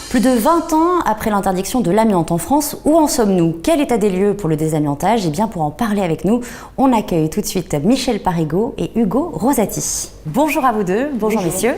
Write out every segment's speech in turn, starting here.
Plus de 20 ans après l'interdiction de l'amiante en France, où en sommes-nous? Quel état des lieux pour le désamiantage? Et bien pour en parler avec nous, on accueille tout de suite Michel Parigot et Hugo Rosati. Bonjour à vous deux, bonjour messieurs.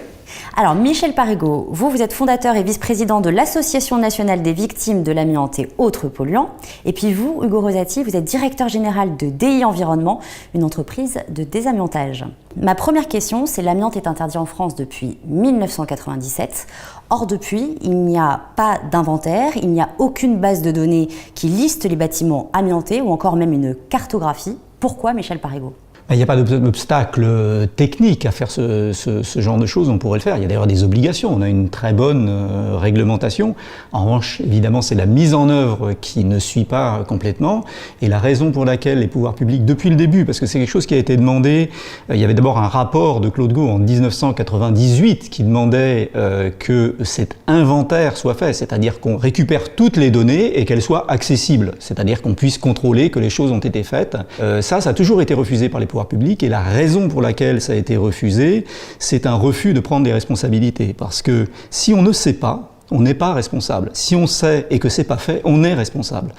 Alors Michel Parigot, vous êtes fondateur et vice-président de l'Association nationale des victimes de l'amiante et autres polluants. Et puis vous, Hugo Rosati, vous êtes directeur général de DI Environnement, une entreprise de désamiantage. Ma première question, c'est l'amiante est interdit en France depuis 1997. Or depuis, il n'y a pas d'inventaire, il n'y a aucune base de données qui liste les bâtiments amiantés ou encore même une cartographie. Pourquoi Michel Parigot ? Il n'y a pas d'obstacle technique à faire ce genre de choses, on pourrait le faire. Il y a d'ailleurs des obligations, on a une très bonne réglementation. En revanche, évidemment, c'est la mise en œuvre qui ne suit pas complètement. Et la raison pour laquelle les pouvoirs publics, depuis le début, parce que c'est quelque chose qui a été demandé, il y avait d'abord un rapport de Claude Gau en 1998 qui demandait que cet inventaire soit fait, c'est-à-dire qu'on récupère toutes les données et qu'elles soient accessibles, c'est-à-dire qu'on puisse contrôler que les choses ont été faites. Ça a toujours été refusé par les pouvoirs publics, et la raison pour laquelle ça a été refusé, c'est un refus de prendre des responsabilités. Parce que si on ne sait pas, on n'est pas responsable. Si on sait et que c'est pas fait, on est responsable.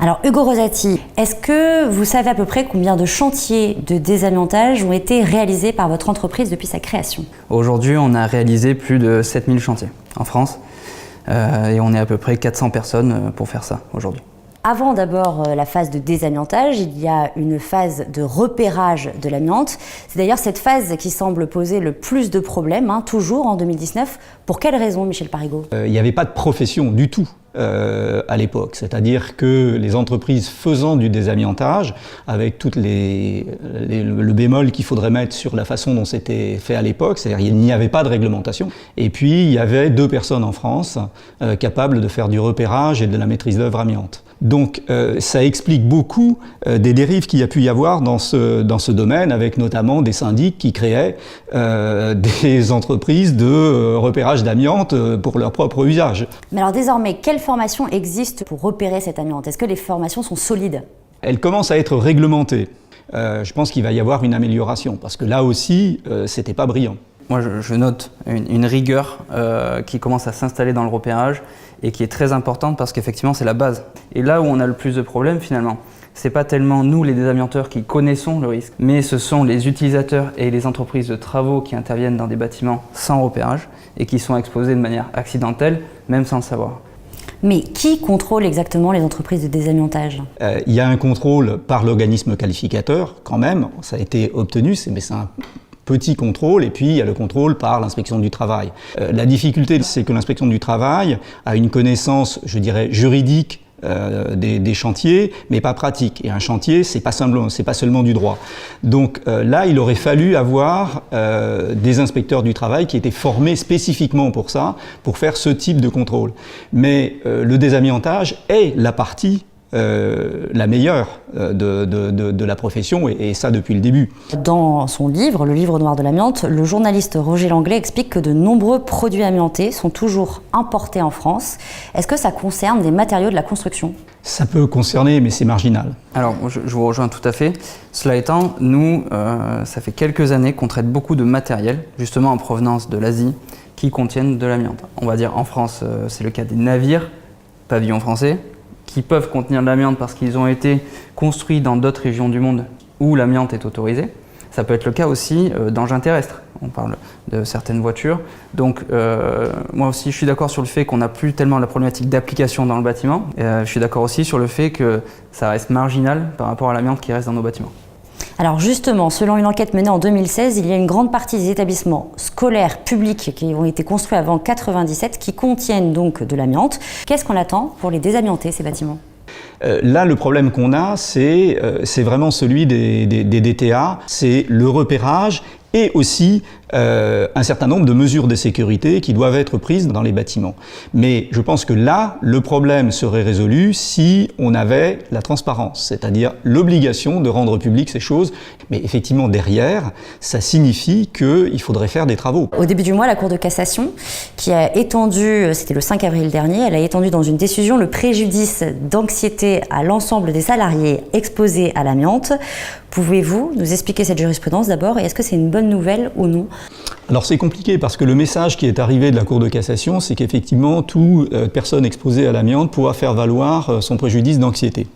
Alors Hugo Rosati, est-ce que vous savez à peu près combien de chantiers de désamiantage ont été réalisés par votre entreprise depuis sa création? Aujourd'hui, on a réalisé plus de 7000 chantiers en France, et on est à peu près 400 personnes pour faire ça aujourd'hui. Avant d'abord la phase de désamiantage, il y a une phase de repérage de l'amiante. C'est d'ailleurs cette phase qui semble poser le plus de problèmes, toujours en 2019. Pour quelle raison, Michel Parigot ? Il n'y avait pas de profession du tout à l'époque. C'est-à-dire que les entreprises faisant du désamiantage, avec toutes le bémol qu'il faudrait mettre sur la façon dont c'était fait à l'époque, c'est-à-dire qu'il n'y avait pas de réglementation. Et puis, il y avait 2 personnes en France capables de faire du repérage et de la maîtrise d'œuvre amiante. Donc ça explique beaucoup des dérives qu'il y a pu y avoir dans ce domaine, avec notamment des syndics qui créaient des entreprises de repérage d'amiante pour leur propre usage. Mais alors désormais, quelle formation existe pour repérer cette amiante? Est-ce que les formations sont solides? Elles commencent à être réglementées. Je pense qu'il va y avoir une amélioration, parce que là aussi, c'était pas brillant. Moi, je note une rigueur qui commence à s'installer dans le repérage et qui est très importante parce qu'effectivement, c'est la base. Et là où on a le plus de problèmes, finalement, c'est pas tellement nous, les désamianteurs, qui connaissons le risque, mais ce sont les utilisateurs et les entreprises de travaux qui interviennent dans des bâtiments sans repérage et qui sont exposés de manière accidentelle, même sans le savoir. Mais qui contrôle exactement les entreprises de désamiantage ? Il y a un contrôle par l'organisme qualificateur, quand même, ça a été obtenu, mais c'est un petit contrôle, et puis il y a le contrôle par l'inspection du travail. La difficulté, c'est que l'inspection du travail a une connaissance, je dirais, juridique des chantiers, mais pas pratique. Et un chantier, c'est pas seulement du droit. Donc là, il aurait fallu avoir des inspecteurs du travail qui étaient formés spécifiquement pour ça, pour faire ce type de contrôle. Mais le désamiantage est la partie la meilleure de la profession, et ça depuis le début. Dans son livre, le livre noir de l'amiante, le journaliste Roger Langlais explique que de nombreux produits amiantés sont toujours importés en France. Est-ce que ça concerne des matériaux de la construction ? Ça peut concerner, mais c'est marginal. Alors, je vous rejoins tout à fait. Cela étant, nous, ça fait quelques années qu'on traite beaucoup de matériel, justement en provenance de l'Asie, qui contiennent de l'amiante. On va dire en France, c'est le cas des navires, pavillon français, qui peuvent contenir de l'amiante parce qu'ils ont été construits dans d'autres régions du monde où l'amiante est autorisée. Ça peut être le cas aussi d'engins terrestres. On parle de certaines voitures. Donc moi aussi, je suis d'accord sur le fait qu'on n'a plus tellement la problématique d'application dans le bâtiment. Je suis d'accord aussi sur le fait que ça reste marginal par rapport à l'amiante qui reste dans nos bâtiments. Alors justement, selon une enquête menée en 2016, il y a une grande partie des établissements scolaires publics qui ont été construits avant 1997 qui contiennent donc de l'amiante. Qu'est-ce qu'on attend pour les désamianter, ces bâtiments ? Là, le problème qu'on a, c'est vraiment celui des DTA, c'est le repérage et aussi un certain nombre de mesures de sécurité qui doivent être prises dans les bâtiments. Mais je pense que là, le problème serait résolu si on avait la transparence, c'est-à-dire l'obligation de rendre publiques ces choses. Mais effectivement, derrière, ça signifie qu'il faudrait faire des travaux. Au début du mois, la Cour de cassation, qui a étendu, c'était le 5 avril dernier, elle a étendu dans une décision le préjudice d'anxiété à l'ensemble des salariés exposés à l'amiante. Pouvez-vous nous expliquer cette jurisprudence d'abord, et est-ce que c'est une bonne nouvelle ou non ? Alors c'est compliqué parce que le message qui est arrivé de la Cour de cassation, c'est qu'effectivement toute personne exposée à l'amiante pourra faire valoir son préjudice d'anxiété.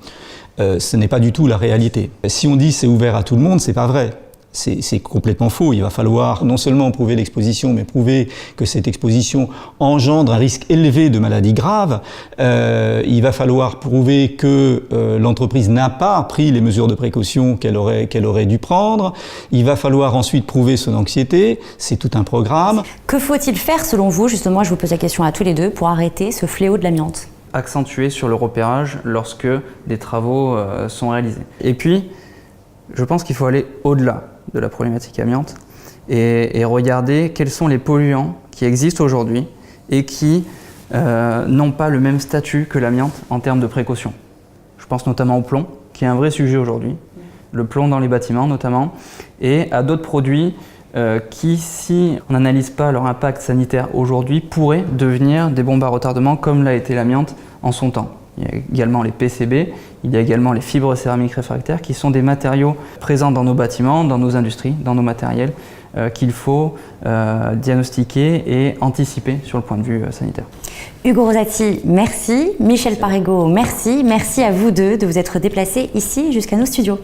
Ce n'est pas du tout la réalité. Si on dit c'est ouvert à tout le monde, c'est pas vrai. C'est complètement faux. Il va falloir non seulement prouver l'exposition, mais prouver que cette exposition engendre un risque élevé de maladies graves. Il va falloir prouver que l'entreprise n'a pas pris les mesures de précaution qu'elle aurait dû prendre. Il va falloir ensuite prouver son anxiété. C'est tout un programme. Que faut-il faire selon vous, justement, je vous pose la question à tous les deux, pour arrêter ce fléau de l'amiante? Accentuer sur le repérage lorsque des travaux sont réalisés. Et puis, je pense qu'il faut aller au-delà de la problématique amiante et regarder quels sont les polluants qui existent aujourd'hui et qui n'ont pas le même statut que l'amiante en termes de précaution. Je pense notamment au plomb, qui est un vrai sujet aujourd'hui, le plomb dans les bâtiments notamment, et à d'autres produits qui, si on n'analyse pas leur impact sanitaire aujourd'hui, pourraient devenir des bombes à retardement comme l'a été l'amiante en son temps. Il y a également les PCB, il y a également les fibres céramiques réfractaires qui sont des matériaux présents dans nos bâtiments, dans nos industries, dans nos matériels qu'il faut diagnostiquer et anticiper sur le point de vue sanitaire. Ugo Rosati, merci. Michel Parigot, merci. Merci à vous deux de vous être déplacés ici jusqu'à nos studios.